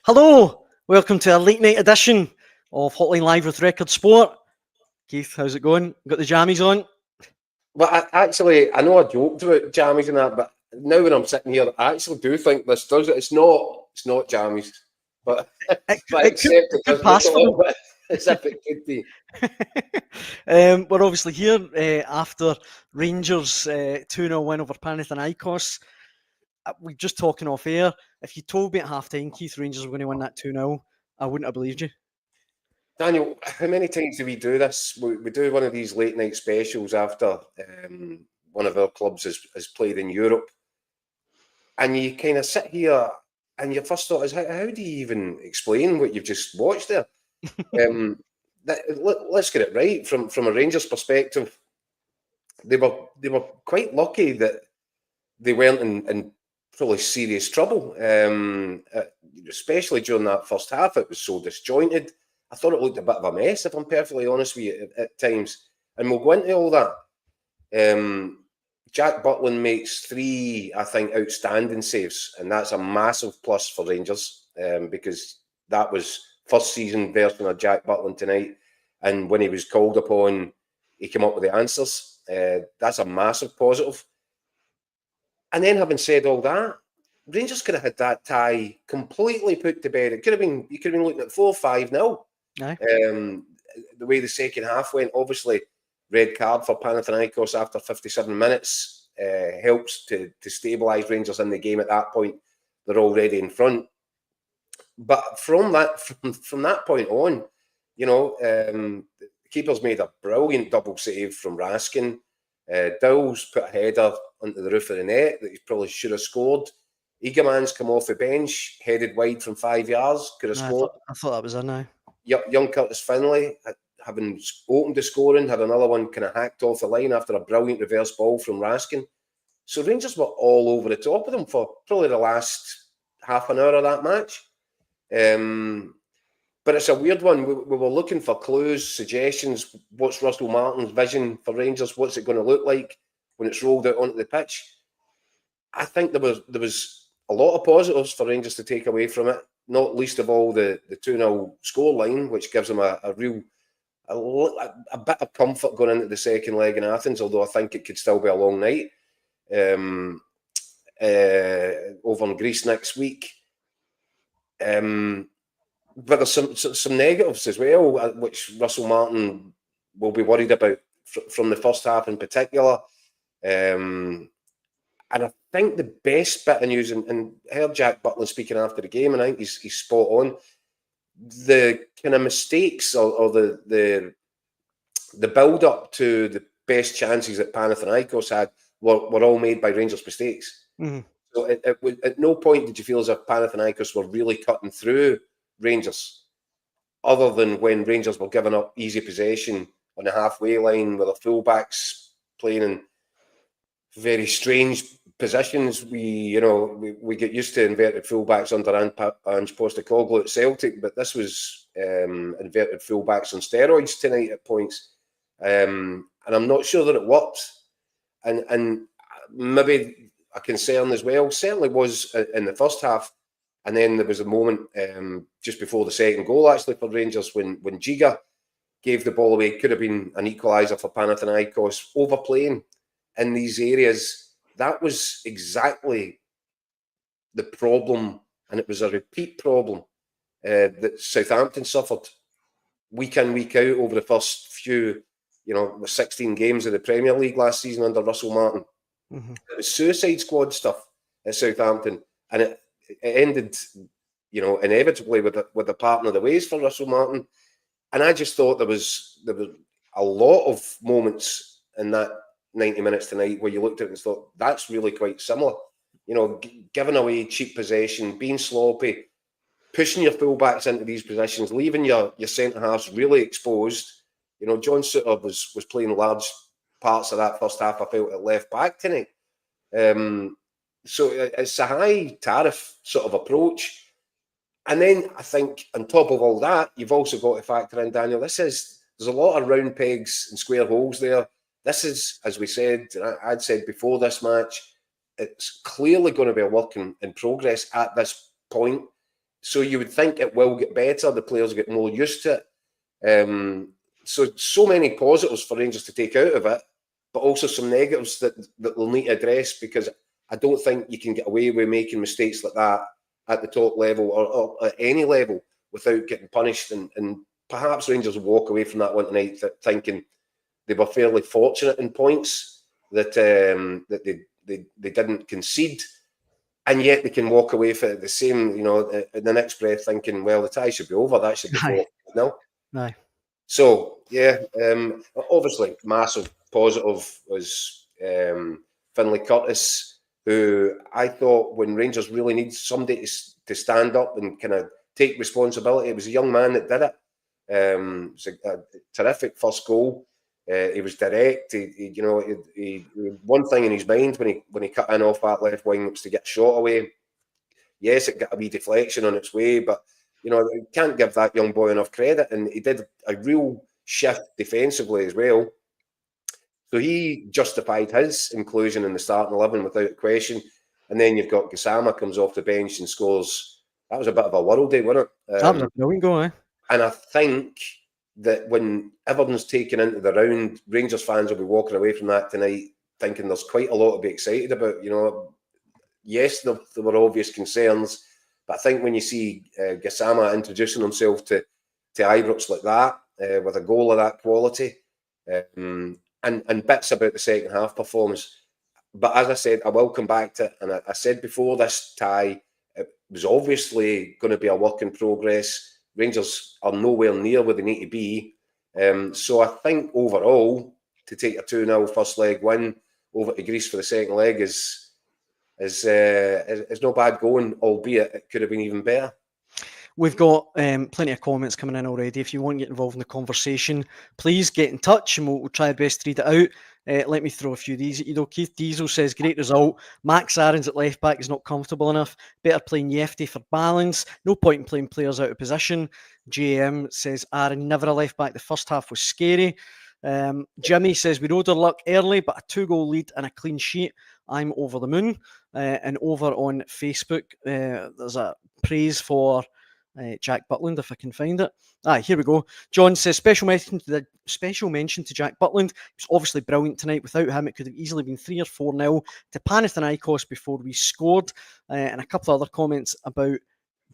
Hello, welcome to a late night edition of Hotline Live with Record Sport. Keith, how's it going? Got the jammies on? Well, I know I joked about jammies and that, but now when I'm sitting here, I actually do think this does it. It's not jammies, but It could pass for them. As if it could be. We're obviously here after Rangers 2-0 win over Panathinaikos. We're just talking off air. If you told me at half time, Keith, Rangers were going to win that 2-0, I wouldn't have believed you. Daniel, how many times do we do this? We do one of these late night specials after one of our clubs has played in Europe. And you kind of sit here and your first thought is, how do you even explain what you've just watched there? Let's get it right. From a Rangers perspective, they were quite lucky that they weren't in probably serious trouble, especially during that first half. It was so disjointed. I thought it looked a bit of a mess, if I'm perfectly honest with you, at times. And we'll go into all that. Jack Butland makes 3, I think, outstanding saves, and that's a massive plus for Rangers because that was first season version of Jack Butland tonight. And when he was called upon, he came up with the answers. That's a massive positive. And then, having said all that, Rangers could have had that tie completely put to bed. You could have been looking at 4-5-0. The way the second half went, obviously, red card for Panathinaikos after 57 minutes helps to stabilise Rangers in the game at that point. They're already in front. But from that point on, the keeper's made a brilliant double save from Raskin. Dowell's put a header onto the roof of the net that he probably should have scored. Egerman's come off the bench, headed wide from 5 yards, could have scored. I thought that was in now. Young Curtis Finlay, having opened the scoring, had another one kind of hacked off the line after a brilliant reverse ball from Raskin. So Rangers were all over the top of them for probably the last half an hour of that match. But it's a weird one. We were looking for clues, suggestions. What's Russell Martin's vision for Rangers? What's it going to look like when it's rolled out onto the pitch? I think there was a lot of positives for Rangers to take away from it, not least of all the 2-0 scoreline, which gives them a bit of comfort going into the second leg in Athens, although I think it could still be a long night over in Greece next week. But there's some negatives as well, which Russell Martin will be worried about from the first half in particular. And I think the best bit of news, and I heard Jack Butland speaking after the game, and I think he's spot on. The kind of mistakes or the build-up to the best chances that Panathinaikos had were all made by Rangers' mistakes. Mm-hmm. So at no point did you feel as if Panathinaikos were really cutting through Rangers, other than when Rangers were giving up easy possession on the halfway line with the fullbacks playing in very strange positions. We get used to inverted fullbacks under Ange Postecoglou at Celtic, but this was inverted fullbacks on steroids tonight at points, and I'm not sure that it worked. And maybe a concern as well certainly was in the first half. And then there was a moment just before the second goal, actually, for Rangers when Giga gave the ball away. Could have been an equaliser for Panathinaikos. Overplaying in these areas, that was exactly the problem, and it was a repeat problem that Southampton suffered week in, week out over the first few, 16 games of the Premier League last season under Russell Martin. Mm-hmm. It was Suicide Squad stuff at Southampton, and it ended, inevitably with a partner of the ways for Russell Martin. And I just thought there was a lot of moments in that 90 minutes tonight where you looked at it and thought, that's really quite similar. Giving away cheap possession, being sloppy, pushing your fullbacks into these positions, leaving your centre-halves really exposed. John Suter was playing large parts of that first half, I felt, at left-back tonight. So it's a high tariff sort of approach. And then I think on top of all that, you've also got to factor in, Daniel, there's a lot of round pegs and square holes there. This is, as we said, I'd said before this match, it's clearly going to be a work in progress at this point. So you would think it will get better. The players get more used to it. So many positives for Rangers to take out of it, but also some negatives that they'll need to address, because I don't think you can get away with making mistakes like that at the top level or at any level without getting punished. And perhaps Rangers will walk away from that one tonight thinking they were fairly fortunate in points, that they didn't concede. And yet they can walk away for the same, in the next breath thinking, well, the tie should be over. That should be 4-0. Aye. So, yeah, obviously, massive positive was Finlay Curtis, who I thought, when Rangers really need somebody to stand up and kind of take responsibility, it was a young man that did it. It was a terrific first goal. He was direct. He one thing in his mind when he cut in off that left wing was to get a shot away. Yes, it got a wee deflection on its way, but you can't give that young boy enough credit. And he did a real shift defensively as well. So he justified his inclusion in the starting 11 without question. And then you've got Gassama comes off the bench and scores. That was a bit of a worldie, wasn't it? That was a brilliant goal, eh? And I think that when everyone's taken into the round, Rangers fans will be walking away from that tonight thinking there's quite a lot to be excited about. Yes, there were obvious concerns, but I think when you see Gassama introducing himself to Ibrox like that, with a goal of that quality, and bits about the second half performance. But as I said, I will come back to it, and I said before this tie, it was obviously going to be a work in progress. Rangers are nowhere near where they need to be. So I think overall, to take a 2-0 first leg win over to Greece for the second leg is no bad going, albeit it could have been even better. We've got plenty of comments coming in already. If you want to get involved in the conversation, please get in touch and we'll try our best to read it out. Let me throw a few of these at you though. Keith Diesel says, great result. Max Aarons at left back is not comfortable enough. Better playing Yefty for balance. No point in playing players out of position. JM says, Aaron, never a left back. The first half was scary. Jimmy says, we rode our luck early, but a 2-goal lead and a clean sheet. I'm over the moon. And over on Facebook, there's a praise for Jack Butland, if I can find it. Here we go. John says, special mention to Jack Butland. He was obviously brilliant tonight. Without him, it could have easily been 3 or 4-0 to Panathinaikos before we scored. And a couple of other comments about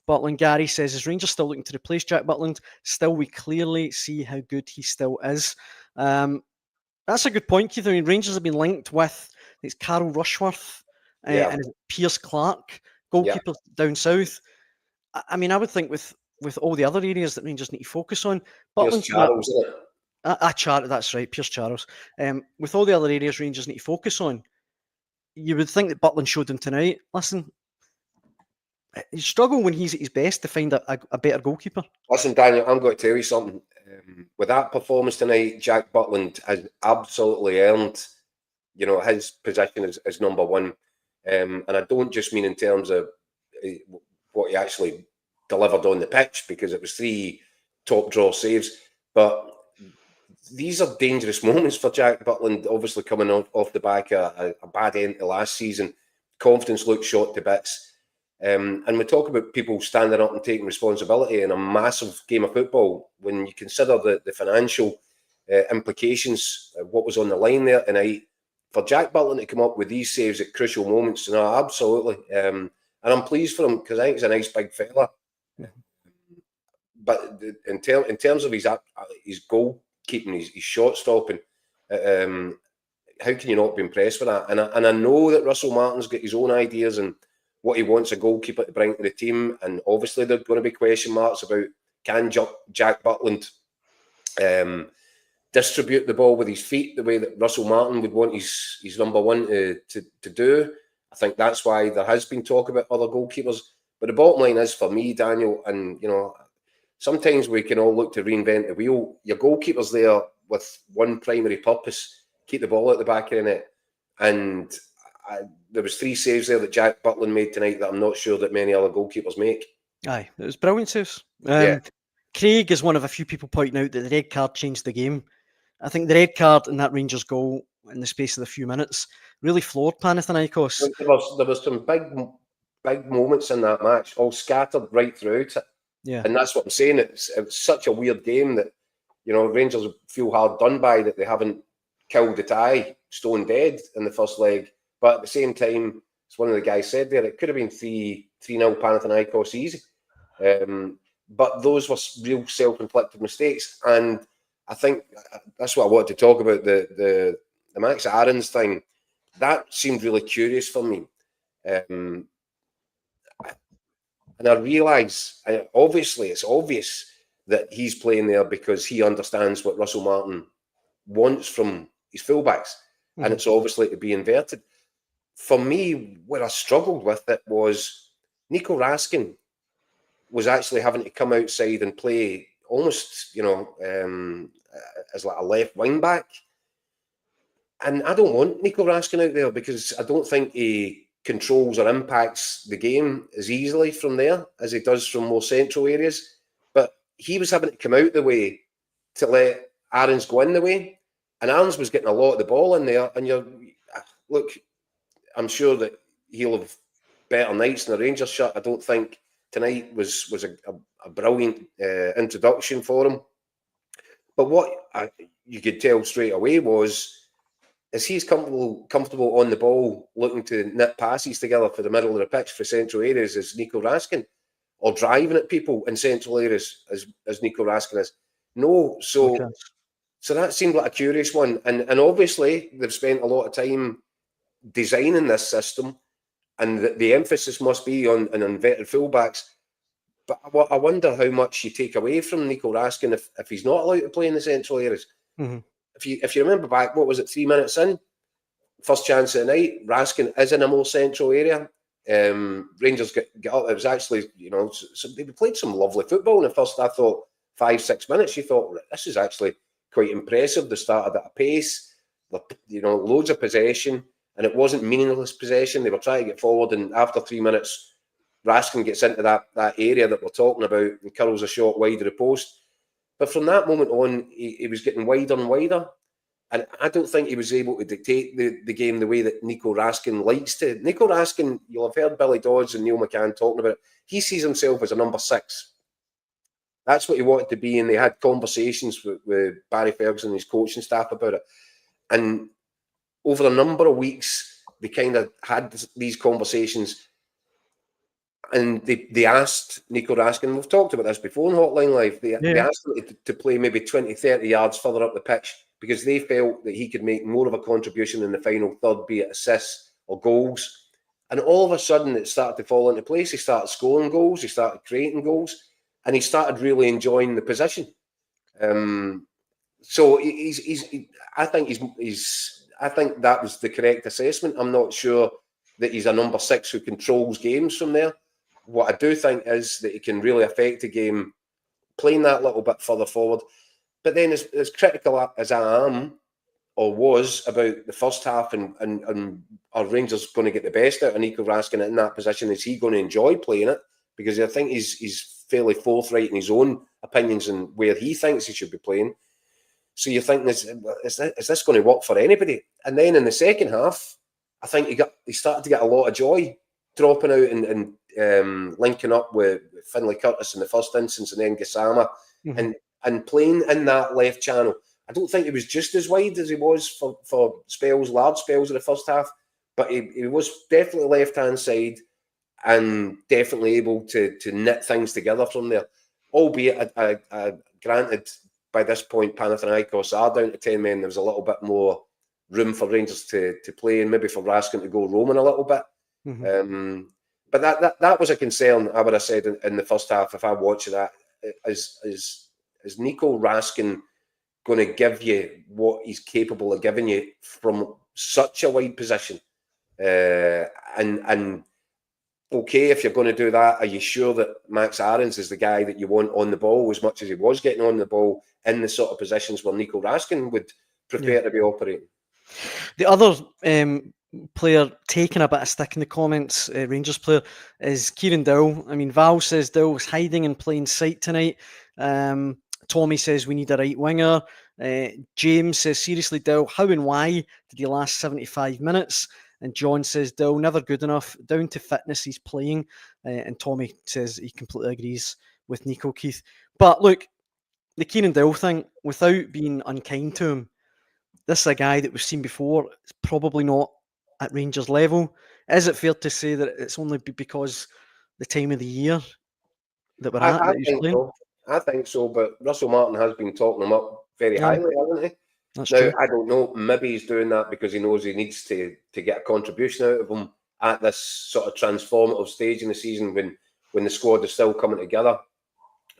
Butland. Gary says, is Rangers still looking to replace Jack Butland? Still, we clearly see how good he still is. That's a good point, Keith. I mean, Rangers have been linked with it's Carol Rushworth and Pierce Clark, goalkeepers down south. I mean, I would think with all the other areas that Rangers need to focus on, Pierce Charles, isn't it? That's right, Pierce Charles. With all the other areas Rangers need to focus on, you would think that Butland showed them tonight. Listen, you struggle when he's at his best to find a better goalkeeper. Listen, Daniel, I'm going to tell you something. With that performance tonight, Jack Butland has absolutely earned, his position as number one. And I don't just mean in terms of what he actually delivered on the pitch, because it was 3 top draw saves. But these are dangerous moments for Jack Butland, obviously coming off the back of a bad end to last season. Confidence looks shot to bits. And we talk about people standing up and taking responsibility in a massive game of football. When you consider the financial implications, what was on the line there tonight, for Jack Butland to come up with these saves at crucial moments, absolutely. And I'm pleased for him, because I think he's a nice big fella. Yeah. But in terms of his goal keeping, his shot stopping, how can you not be impressed with that? And I know that Russell Martin's got his own ideas and what he wants a goalkeeper to bring to the team, and obviously there are going to be question marks about can Jack Butland distribute the ball with his feet the way that Russell Martin would want his number one to do. I think that's why there has been talk about other goalkeepers. But the bottom line is, for me, Daniel, and sometimes we can all look to reinvent the wheel. Your goalkeeper's there with one primary purpose: keep the ball at the back of the net. And there was 3 saves there that Jack Butland made tonight that I'm not sure that many other goalkeepers make. Aye, it was brilliant saves. Yeah. Craig is one of a few people pointing out that the red card changed the game. I think the red card in that Rangers goal in the space of a few minutes really floored Panathinaikos. There was some big big moments in that match, all scattered right throughout it. Yeah. And that's what I'm saying. It was such a weird game that, you know, Rangers feel hard done by that they haven't killed the tie stone dead in the first leg. But at the same time, as one of the guys said there, it could have been 3-0 Panathinaikos easy. But those were real self-inflicted mistakes. And I think that's what I wanted to talk about, the Max Aarons thing. That seemed really curious for me. And I realise, obviously, it's obvious that he's playing there because he understands what Russell Martin wants from his fullbacks. And it's obviously to be inverted. For me, where I struggled with it was Nico Raskin was actually having to come outside and play almost, you know, as like a left wing back. And I don't want Nico Raskin out there because I don't think he controls or impacts the game as easily from there as he does from more central areas. But he was having to come out the way to let Aarons go in the way. And Aarons was getting a lot of the ball in there. And look, I'm sure that he'll have better nights in the Rangers shirt. I don't think tonight was a brilliant introduction for him. But what you could tell straight away was, is he's comfortable on the ball, looking to knit passes together for the middle of the pitch for central areas as Nico Raskin, or driving at people in central areas as Nico Raskin is. No, so that seemed like a curious one. And obviously they've spent a lot of time designing this system, and the emphasis must be on inverted fullbacks. But I wonder how much you take away from Nico Raskin if he's not allowed to play in the central areas. If you remember back, what was it, 3 minutes in? First chance of the night, Raskin is in a more central area. Rangers get up. It was actually, you know, they played some lovely football in the first, I thought, 5-6 minutes. You thought, this is actually quite impressive. They started at a pace, you know, loads of possession, and it wasn't meaningless possession. They were trying to get forward, and after 3 minutes, Raskin gets into that area that we're talking about and curls a shot wide of the post. But from that moment on, he was getting wider and wider. And I don't think he was able to dictate the game the way that Nico Raskin likes to. Nico Raskin, you'll have heard Billy Dodds and Neil McCann talking about it. He sees himself as a number 6. That's what he wanted to be. And they had conversations with Barry Ferguson and his coaching staff about it. And over a number of weeks, they kind of had these conversations. And they asked Nico Raskin, we've talked about this before in Hotline Live, they asked him to play maybe 20, 30 yards further up the pitch because they felt that he could make more of a contribution in the final third, be it assists or goals. And all of a sudden, it started to fall into place. He started scoring goals, he started creating goals, and he started really enjoying the position. So I think that was the correct assessment. I'm not sure that he's a number 6 who controls games from there. What I do think is that he can really affect a game playing that little bit further forward. But then as critical as I am, or was, about the first half and are Rangers going to get the best out of Nico Raskin in that position? Is he going to enjoy playing it? Because I think he's fairly forthright in his own opinions and where he thinks he should be playing. So you're thinking, is this going to work for anybody? And then in the second half, I think he started to get a lot of joy dropping out and linking up with Finlay Curtis in the first instance, and then Gassama, and playing in that left channel. I don't think he was just as wide as he was for large spells of the first half, but he was definitely left-hand side and definitely able to knit things together from there. Albeit, granted, by this point, Panathinaikos are down to 10 men. There was a little bit more room for Rangers to play and maybe for Raskin to go roaming a little bit. But that was a concern, I would have said, in the first half if I watched that. Is Nico Raskin going to give you what he's capable of giving you from such a wide position? And okay, if you're going to do that, are you sure that Max Aarons is the guy that you want on the ball as much as he was getting on the ball in the sort of positions where Nico Raskin would prepare to be operating? The other player taking a bit of stick in the comments, Rangers player, is Kieran Dowell. I mean, Val says Dowell was hiding in plain sight tonight. Tommy says we need a right winger. James says, seriously, Dowell, how and why did he last 75 minutes? And John says, Dowell, never good enough. Down to fitness, he's playing. And Tommy says he completely agrees with Nico Keith. But look, the Kieran Dowell thing, without being unkind to him, this is a guy that we've seen before. It's probably not at Rangers level. Is it fair to say that it's only because the time of the year that we're at I that he's think playing? so. I think so, but Russell Martin has been talking him up very Yeah. highly, hasn't he? That's Now, true. I don't know. Maybe he's doing that because he knows he needs to get a contribution out of him at this sort of transformative stage in the season when the squad is still coming together.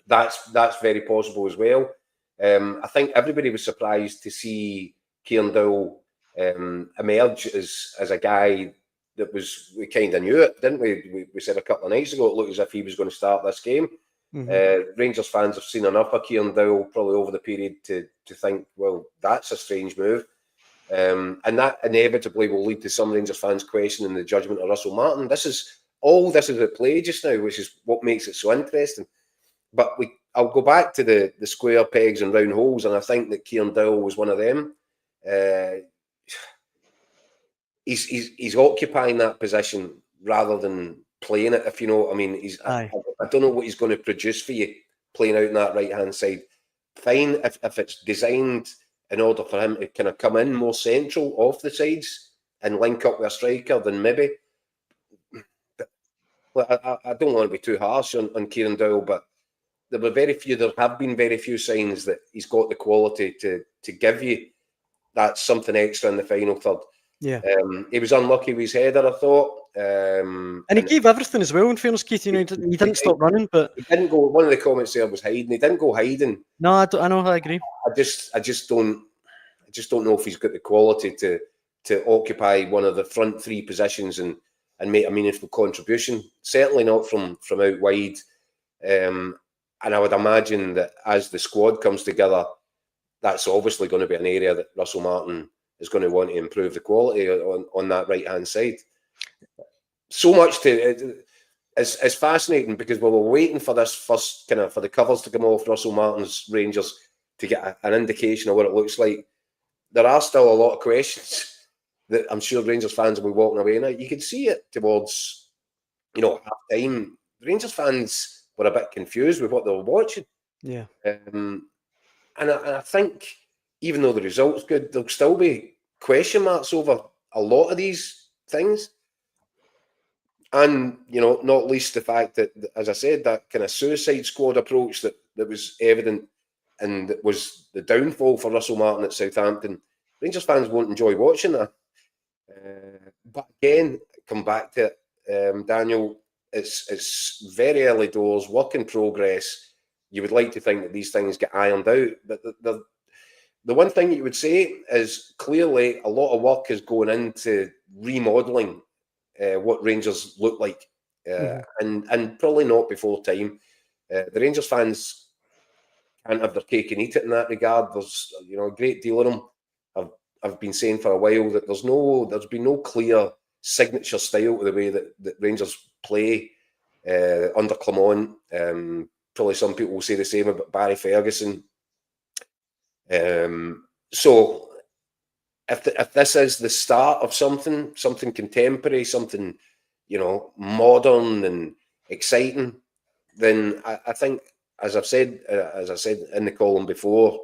That's very possible as well. I think everybody was surprised to see Kieran Dowell emerge as a guy that we kind of knew it, didn't we? We said a couple of nights ago it looked as if he was going to start this game. Rangers fans have seen enough of Kieran Dowell probably over the period to think, well, that's a strange move. And that inevitably will lead to some Rangers fans questioning the judgment of Russell Martin. This is at play just now, which is what makes it so interesting. But I'll go back to the square pegs and round holes, and I think that Kieran Dowell was one of them. He's occupying that position rather than playing it, if you know what I mean. I don't know what he's going to produce for you playing out on that right-hand side. Fine if it's designed in order for him to kind of come in more central off the sides and link up with a striker, then maybe. But I don't want to be too harsh on Kieran Dowell, but there have been very few signs that he's got the quality to give you that something extra in the final third. Yeah. He was unlucky with his header, I thought. And he gave everything as well, in fairness, Keith. He didn't stop running, but he didn't go. One of the comments there was hiding. He didn't go hiding. No, I know. I agree. I just don't know if he's got the quality to occupy one of the front three positions and make a meaningful contribution. Certainly not from out wide. And I would imagine that as the squad comes together, that's obviously going to be an area that Russell Martin is going to want to improve the quality on that right-hand side. So much it's fascinating because we were waiting for this first for the covers to come off Russell Martin's Rangers to get an indication of what it looks like. There are still a lot of questions that I'm sure Rangers fans will be walking away now. You can see it towards, half-time. Rangers fans were a bit confused with what they were watching. Yeah. And I think even though the result's good, there'll still be question marks over a lot of these things. And, not least the fact that, as I said, that kind of suicide squad approach that was evident and that was the downfall for Russell Martin at Southampton, Rangers fans won't enjoy watching that. But again, come back to it, Daniel, it's very early doors, work in progress. You would like to think that these things get ironed out. But the one thing you would say is clearly a lot of work is going into remodelling what Rangers look like. And probably not before time. The Rangers fans can't have their cake and eat it in that regard. There's a great deal of them. I've been saying for a while that there's been no clear signature style to the way that Rangers play under Clement. Probably some people will say the same about Barry Ferguson. So if this is the start of something contemporary, something modern and exciting, then I think, as I said in the column before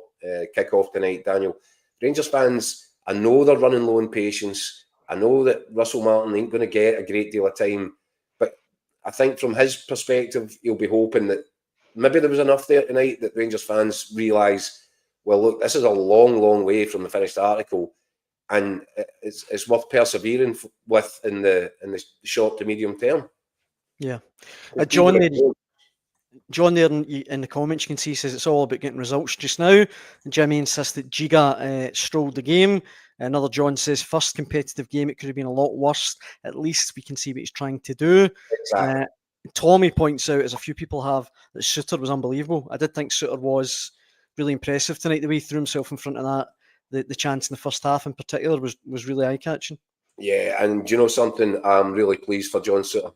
kick off tonight, Daniel, Rangers fans, I know they're running low on patience. I know that Russell Martin ain't going to get a great deal of time, but I think from his perspective, he'll be hoping that maybe there was enough there tonight that Rangers fans realise, well, look, this is a long, long way from the finished article, and it's worth persevering with in the short to medium term. Yeah, John there in the comments, you can see, says it's all about getting results just now. And Jimmy insists that Giga strolled the game. Another John says, first competitive game, it could have been a lot worse. At least we can see what he's trying to do. Exactly. Tommy points out, as a few people have, that Suter was unbelievable. I did think Suter was really impressive tonight. The way he threw himself in front of that, the chance in the first half in particular was really eye-catching. Yeah, and do you know something? I'm really pleased for John Suter.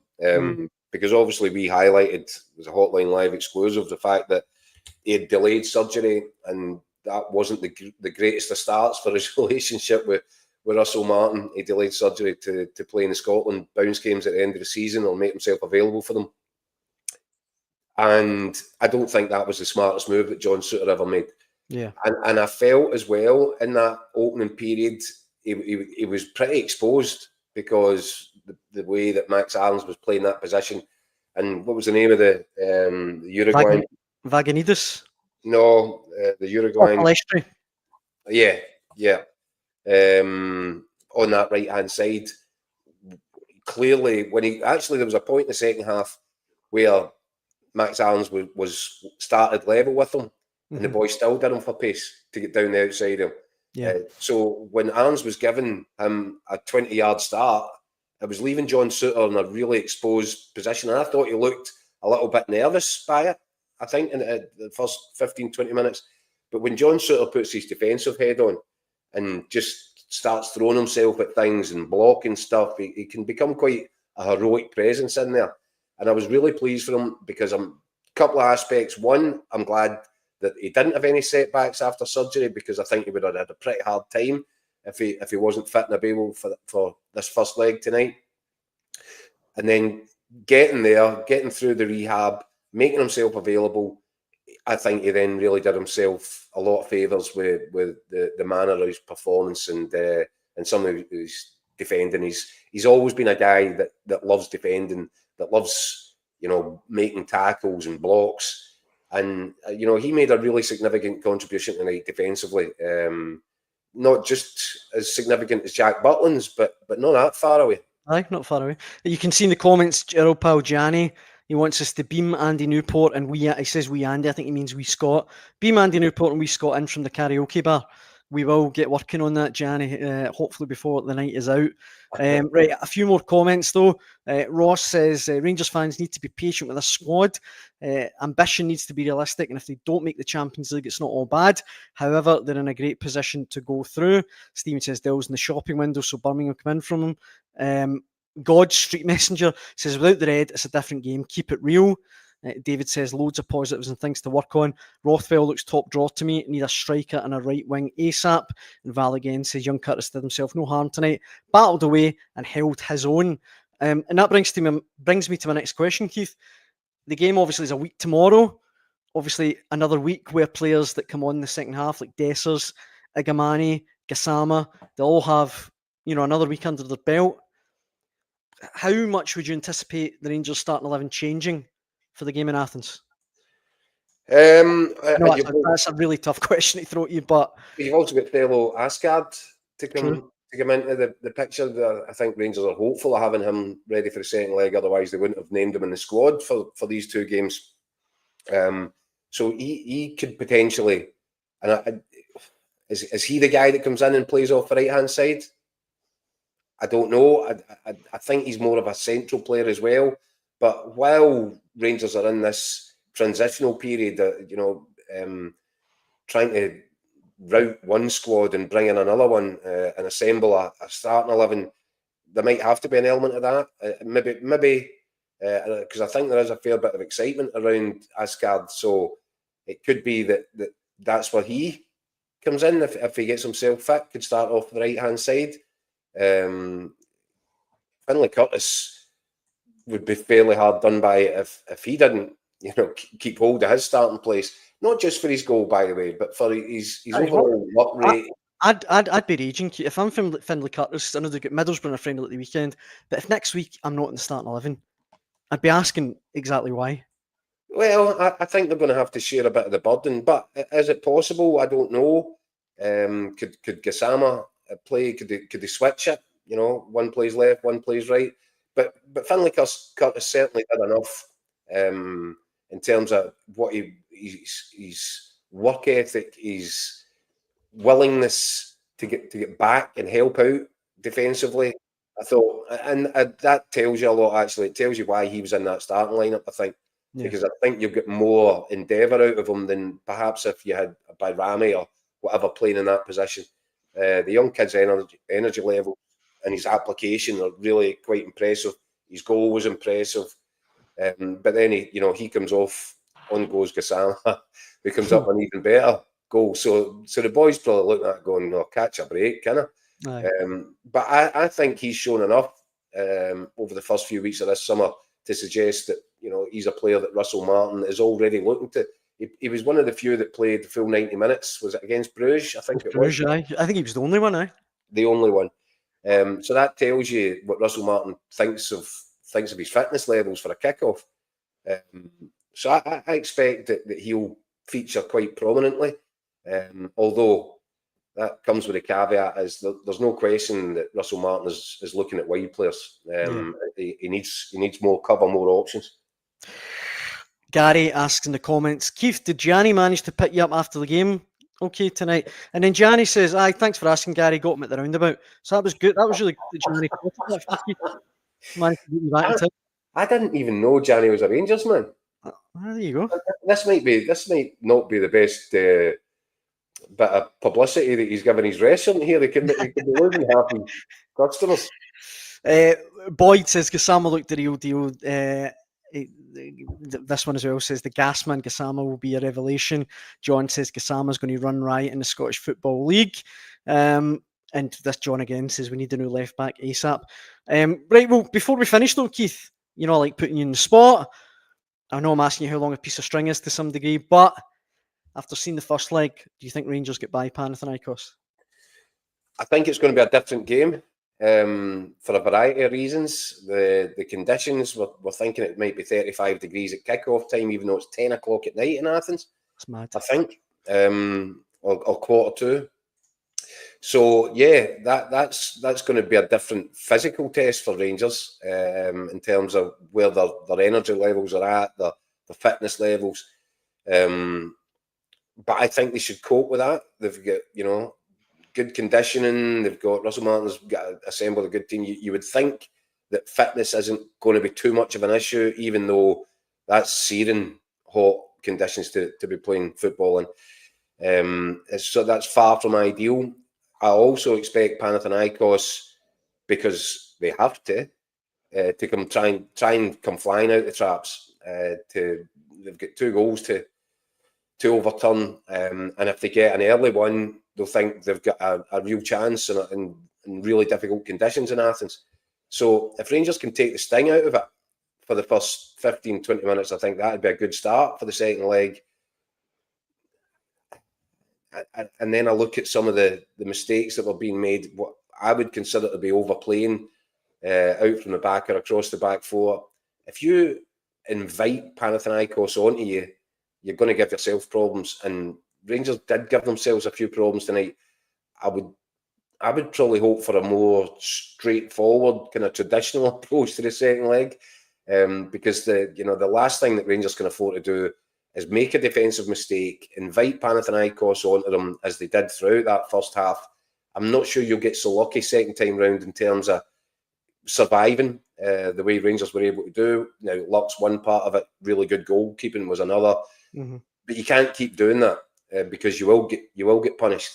Because obviously we highlighted, it was a Hotline Live exclusive, the fact that he had delayed surgery and that wasn't the greatest of starts for his relationship with Russell Martin. He delayed surgery to play in the Scotland bounce games at the end of the season or make himself available for them. And I don't think that was the smartest move that John Souttar ever made. Yeah. And I felt as well in that opening period, he was pretty exposed because the way that Max Aarons was playing that position. And what was the name of the Uruguayan? Vaganides? No, the Uruguayan. Palestri. Yeah. On that right-hand side. Clearly, there was a point in the second half where Max Aarons was started level with him, and the boys still did him for pace to get down the outside of him. Yeah. So when Aarons was giving him a 20-yard start, it was leaving John Souttar in a really exposed position. And I thought he looked a little bit nervous by it, I think, in the first 15, 20 minutes. But when John Souttar puts his defensive head on and just starts throwing himself at things and blocking stuff, he can become quite a heroic presence in there. And I was really pleased for him because a couple of aspects. One, I'm glad that he didn't have any setbacks after surgery, because I think he would have had a pretty hard time if he wasn't fit and available for this first leg tonight. And then getting there, getting through the rehab, making himself available, I think he then really did himself a lot of favours with the manner of his performance and some of his defending. He's always been a guy that loves defending, that loves, making tackles and blocks. And, he made a really significant contribution tonight defensively. Not just as significant as Jack Butland's, but not that far away. Aye, not far away. You can see in the comments, Gerald Pal Gianni, he wants us to beam Andy Newport and he says we Andy, I think he means we Scott. Beam Andy Newport and we Scott in from the karaoke bar. We will get working on that, Gianni, hopefully before the night is out. Right, a few more comments though. Ross says, Rangers fans need to be patient with a squad. Ambition needs to be realistic, and if they don't make the Champions League, it's not all bad. However, they're in a great position to go through. Stephen says Dell's in the shopping window, so Birmingham come in from him. God Street Messenger says, without the red, it's a different game. Keep it real. David says loads of positives and things to work on. Rothwell looks top draw to me. Need a striker and a right wing ASAP. And Val again says young Curtis did himself no harm tonight. Battled away and held his own. And that brings me to my next question, Keith. The game obviously is a week tomorrow. Obviously another week where players that come on in the second half like Dessers, Igamani, Gassama, they'll all have another week under their belt. How much would you anticipate the Rangers starting 11 changing for the game in Athens? I know that's a really tough question to throw at you, but you've also got Thelo Asgard to come into the picture. I think Rangers are hopeful of having him ready for the second leg, otherwise they wouldn't have named him in the squad for these two games. So he could potentially, and is he the guy that comes in and plays off the right hand side? I don't know. I think he's more of a central player as well. But while Rangers are in this transitional period, trying to route one squad and bring in another one and assemble a starting 11, there might have to be an element of that. Maybe, because I think there is a fair bit of excitement around Asgard. So it could be that's where he comes in if he gets himself fit. Could start off the right hand side. Finlay Curtis would be fairly hard done by if he didn't, keep hold of his starting place. Not just for his goal, by the way, but for his overall work rate. I'd be raging if I'm Finlay Curtis. I know they've got Middlesbrough in a friendly at the weekend, but if next week I'm not in the starting 11, I'd be asking exactly why. Well, I think they're going to have to share a bit of the burden, but is it possible? I don't know. Could Gassama play? Could they switch it? One plays left, one plays right. But Finlay Curtis certainly did enough in terms of what his work ethic, his willingness to get back and help out defensively. I thought, and that tells you a lot. Actually, it tells you why he was in that starting lineup. I think. Yeah. Because I think you'll get more endeavour out of him than perhaps if you had a Bayrami or whatever playing in that position. The young kid's energy level and his application are really quite impressive. His goal was impressive. But then he comes off, on goes Gassama, who comes up with an even better goal. So the boys probably looking at it going, catch a break, can I? Aye. But I think he's shown enough over the first few weeks of this summer to suggest that he's a player that Russell Martin is already looking to. He was one of the few that played the full 90 minutes. Was it against Bruges? I think it was. Bruges, aye. I think he was the only one, aye. The only one. So that tells you what Russell Martin thinks of his fitness levels for a kickoff. So I expect that he'll feature quite prominently. Although that comes with a caveat is there's no question that Russell Martin is looking at wide players. He needs more cover, more options. Gary asks in the comments, Keith, did Gianni manage to pick you up after the game? Okay, tonight. And then Gianni says, aye, thanks for asking, Gary. Got him at the roundabout. So that was good. That was really good. Gianni managed to get you back in time. I didn't even know Gianni was a Rangers man. There you go. This might not be the best bit of publicity that he's given his restaurant here. He could be losing half his customers. Boyd says Gassama looked the real deal. This one as well says the Gasman Gassama will be a revelation. John says Gassama's going to run riot in the Scottish Football League. And this John again says we need a new left back ASAP. Right, well, before we finish though, Keith, I like putting you in the spot. I know I'm asking you how long a piece of string is to some degree, but after seeing the first leg, do you think Rangers get by Panathinaikos? I think it's going to be a different game for a variety of reasons. The conditions, we're thinking it might be 35 degrees at kickoff time, even though it's 10 o'clock at night in Athens. That's mad. I think, or 1:45. So yeah, that's going to be a different physical test for Rangers in terms of where their energy levels are at, their fitness levels. But I think they should cope with that. They've got good conditioning. They've got Russell Martin's assembled a good team. You would think that fitness isn't going to be too much of an issue, even though that's searing hot conditions to be playing football in. So that's far from ideal. I also expect Panathinaikos, because they have to try and come flying out the traps. They've got 2 goals to overturn, and if they get an early one, they'll think they've got a real chance in really difficult conditions in Athens. So if Rangers can take the sting out of it for the first 15, 20 minutes, I think that would be a good start for the second leg. And then I look at some of the mistakes that were being made, what I would consider to be overplaying out from the back or across the back four. If you invite Panathinaikos onto you, you're going to give yourself problems. And Rangers did give themselves a few problems tonight. I would probably hope for a more straightforward, kind of traditional approach to the second leg, because the last thing that Rangers can afford to do is make a defensive mistake, invite Panathinaikos onto them as they did throughout that first half. I'm not sure you'll get so lucky second time round in terms of surviving the way Rangers were able to do. Now, luck's one part of it, really good goalkeeping was another. Mm-hmm. But you can't keep doing that because you will get punished.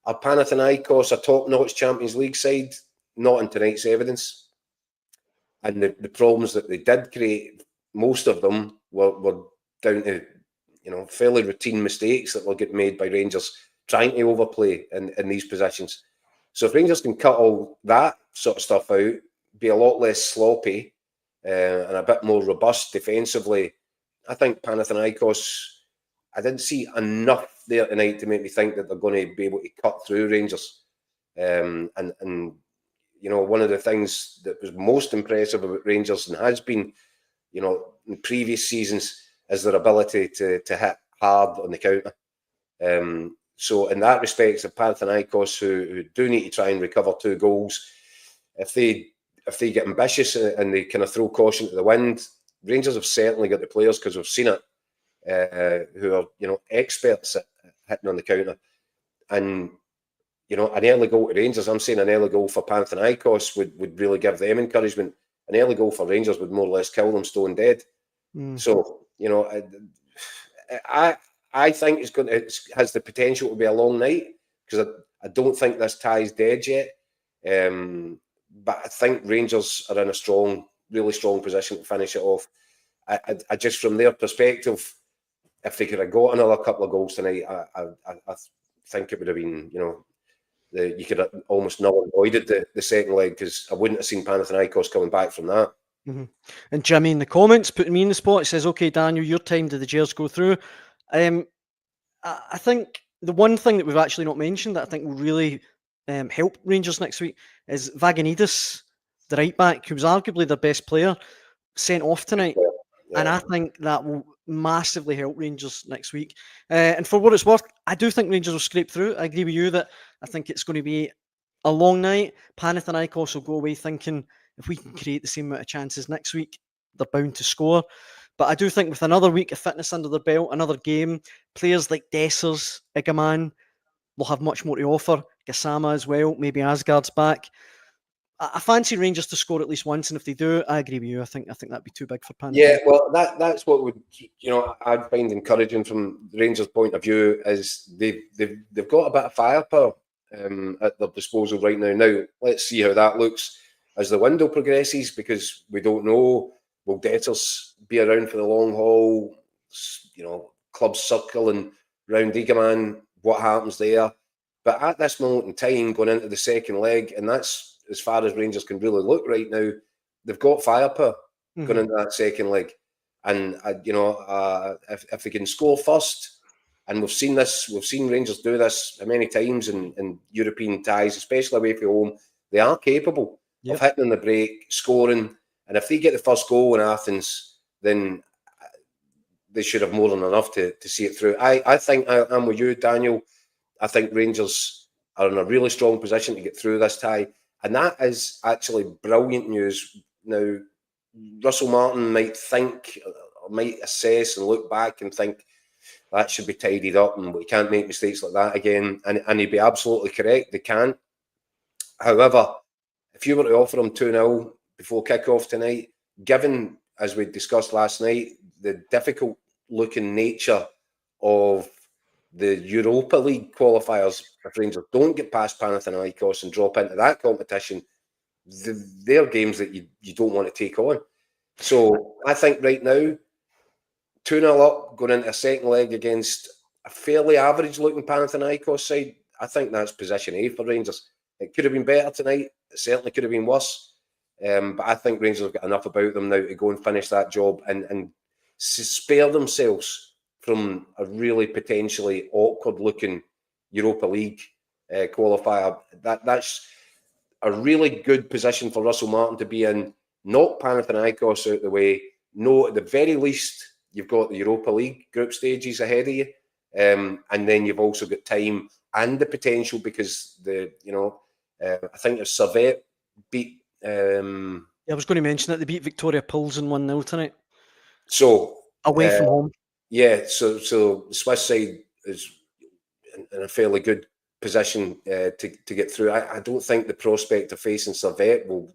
Are Panathinaikos a top-notch Champions League side? Not in tonight's evidence. And the problems that they did create, most of them were down to fairly routine mistakes that will get made by Rangers trying to overplay in these positions. So if Rangers can cut all that sort of stuff out, be a lot less sloppy and a bit more robust defensively, I think Panathinaikos, I didn't see enough there tonight to make me think that they're going to be able to cut through Rangers. And one of the things that was most impressive about Rangers and has been, in previous seasons, is their ability to hit hard on the counter. So in that respect, the Panathinaikos who do need to try and recover 2 goals, if they get ambitious and they kind of throw caution to the wind, Rangers have certainly got the players, because we've seen it, who are experts at hitting on the counter. And an early goal to Rangers, I'm saying an early goal for Panathinaikos would really give them encouragement. An early goal for Rangers would more or less kill them stone dead. So I think it has the potential to be a long night, because I don't think this tie's dead yet. But I think Rangers are in a really strong position to finish it off. I just, from their perspective, if they could have got another couple of goals tonight, I think it would have been, you could have almost null and voided the second leg, because I wouldn't have seen Panathinaikos coming back from that. Mm-hmm. And Jimmy in the comments putting me in the spot, he says, "Okay, Daniel, your time. Did the Jers go through?" I think the one thing that we've actually not mentioned that I think will really help Rangers next week is Vaganidis, the right back, who was arguably their best player, sent off tonight. Yeah. And I think that will massively help Rangers next week. And for what it's worth, I do think Rangers will scrape through. I agree with you that I think it's going to be a long night. Panathinaikos will go away thinking if we can create the same amount of chances next week, they're bound to score. But I do think with another week of fitness under their belt, another game, players like Dessers, Igaman will have much more to offer. Gassama as well, maybe Asgard's back. I fancy Rangers to score at least once, and if they do, I agree with you. I think that'd be too big for Panathinaikos. Yeah, well, that's what would, I'd find encouraging from the Rangers' point of view, is they've got a bit of firepower at their disposal right now. Now, let's see how that looks as the window progresses, because we don't know, will Dessers be around for the long haul? Clubs circling round Igaman, what happens there? But at this moment in time, going into the second leg, and that's as far as Rangers can really look right now, they've got firepower going into that second leg. And, if they can score first, and we've seen Rangers do this many times in European ties, especially away from home, they are capable of hitting on the break, scoring. And if they get the first goal in Athens, then they should have more than enough to see it through. I think I'm with you, Daniel. I think Rangers are in a really strong position to get through this tie. And that is actually brilliant news. Now, Russell Martin might think, or might assess and look back and think that should be tidied up and we can't make mistakes like that again. And he'd be absolutely correct. They can't. However, if you were to offer him 2-0 before kickoff tonight, given, as we discussed last night, the difficult looking nature of the Europa League qualifiers, if Rangers don't get past Panathinaikos and drop into that competition, they're games that you don't want to take on. So I think right now, 2-0 up, going into a second leg against a fairly average looking Panathinaikos side, I think that's position A for Rangers. It could have been better tonight. It certainly could have been worse. But I think Rangers have got enough about them now to go and finish that job and spare themselves from a really potentially awkward-looking Europa League qualifier. That's a really good position for Russell Martin to be in. Knock Panathinaikos out the way. No, at the very least, you've got the Europa League group stages ahead of you, and then you've also got time and the potential, because I think if Servette beat. I was going to mention that they beat Victoria Pilsen 1-0 tonight. So away from home. Yeah, so the Swiss side is in a fairly good position to get through. I don't think the prospect of facing Servette will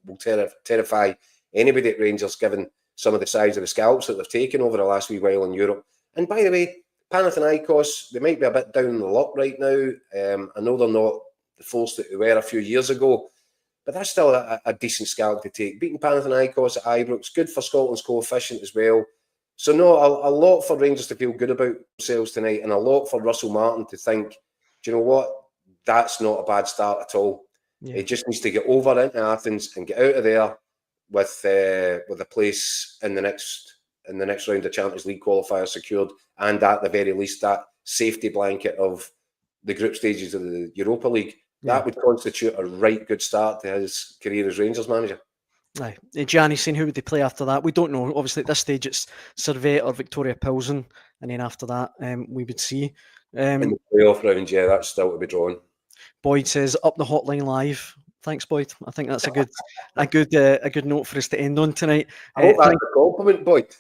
terrify anybody at Rangers, given some of the size of the scalps that they've taken over the last wee while in Europe. And by the way, Panathinaikos, they might be a bit down in the luck right now. I know they're not the force that they were a few years ago, but that's still a decent scalp to take. Beating Panathinaikos at Ibrox, good for Scotland's coefficient as well. So no, a lot for Rangers to feel good about themselves tonight, and a lot for Russell Martin to think, do you know what? That's not a bad start at all. Yeah. He just needs to get over into Athens and get out of there with a place in the next round of Champions League qualifiers secured, and at the very least that safety blanket of the group stages of the Europa League. Yeah. That would constitute a right good start to his career as Rangers manager. Aye. Gianni's saying who would they play after that? We don't know. Obviously, at this stage, it's Servette or Victoria Pilsen, and then after that, we would see. In the playoff round, yeah, that's still to be drawn. Boyd says up the hotline live. Thanks, Boyd. I think that's a good note for us to end on tonight. I hope that's a compliment, Boyd.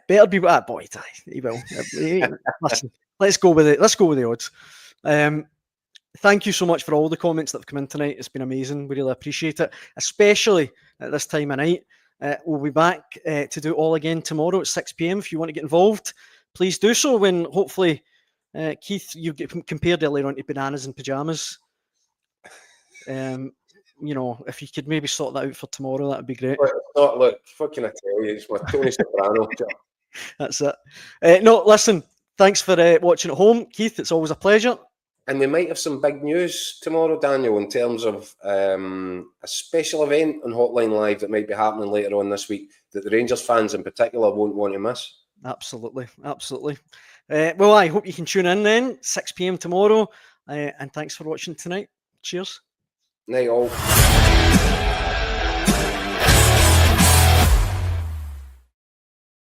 Better be Boyd. He will. Listen, let's go with it. Let's go with the odds. Thank you so much for all the comments that have come in tonight. It's been amazing. We really appreciate it, especially at this time of night. We'll be back to do it all again tomorrow at 6 p.m. If you want to get involved, please do so. When hopefully, Keith, you get compared earlier on to bananas and pajamas. If you could maybe sort that out for tomorrow, that would be great. Look, fucking I tell you, it's my Tony Soprano. That's it. No, listen, thanks for watching at home. Keith, it's always a pleasure. And we might have some big news tomorrow, Daniel, in terms of a special event on Hotline Live that might be happening later on this week that the Rangers fans in particular won't want to miss. Absolutely, absolutely. Well, I hope you can tune in then, 6 p.m. tomorrow. And thanks for watching tonight. Cheers. Night all.